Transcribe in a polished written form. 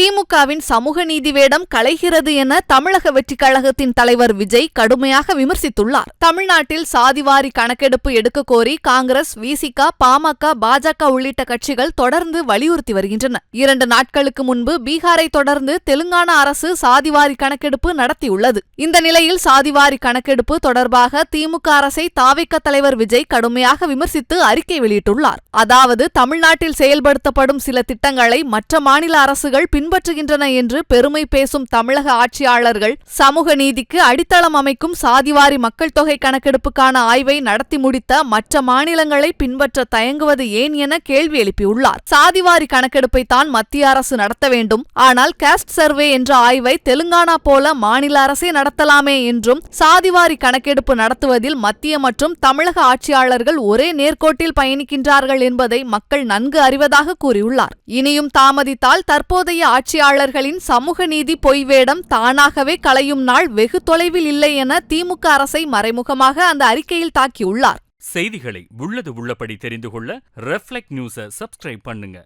திமுகவின் சமூக நீதி வேடம் களைகிறது என தமிழக வெற்றிக் கழகத்தின் தலைவர் விஜய் கடுமையாக விமர்சித்துள்ளார். தமிழ்நாட்டில் சாதிவாரி கணக்கெடுப்பு எடுக்க கோரி காங்கிரஸ், விசிக, பாமக, பாஜக உள்ளிட்ட கட்சிகள் தொடர்ந்து வலியுறுத்தி வருகின்றன. 2 நாட்களுக்கு முன்பு பீகாரை தொடர்ந்து தெலுங்கானா அரசு சாதிவாரி கணக்கெடுப்பு நடத்தியுள்ளது. இந்த நிலையில் சாதிவாரி கணக்கெடுப்பு தொடர்பாக திமுக அரசை தாவேகா தலைவர் விஜய் கடுமையாக விமர்சித்து அறிக்கை வெளியிட்டுள்ளார். அதாவது, தமிழ்நாட்டில் செயல்படுத்தப்படும் சில திட்டங்களை மற்ற மாநில அரசுகள் பின்பற்றுகின்றன என்று பெருமை பேசும் தமிழக ஆட்சியாளர்கள் சமூக நீதிக்கு அடித்தளம் அமைக்கும் சாதிவாரி மக்கள் தொகை கணக்கெடுப்புக்கான ஆய்வை நடத்தி முடித்த மற்ற மாநிலங்களை பின்பற்ற தயங்குவது ஏன் என கேள்வி எழுப்பியுள்ளார். சாதிவாரி கணக்கெடுப்பை தான் மத்திய அரசு நடத்த வேண்டும், ஆனால் காஸ்ட் சர்வே என்ற ஆய்வை தெலுங்கானா போல மாநில அரசே நடத்தலாமே என்றும், சாதிவாரி கணக்கெடுப்பு நடத்துவதில் மத்திய மற்றும் தமிழக ஆட்சியாளர்கள் ஒரே நேர்கோட்டில் பயணிக்கின்றார்கள் என்பதை மக்கள் நன்கு அறிவதாக கூறியுள்ளார். இனியும் தாமதித்தால் தற்போதைய ஆட்சியாளர்களின் சமூக நீதி பொய் வேடம் தானாகவே களையும் நாள் வெகு தொலைவில் இல்லை என திமுக அரசை மறைமுகமாக அந்த அறிக்கையில் தாக்கியுள்ளார். செய்திகளை உள்ளது உள்ளபடி தெரிந்து கொள்ள ரெஃப்ளெக்ட் நியூஸை சப்ஸ்கிரைப் பண்ணுங்க.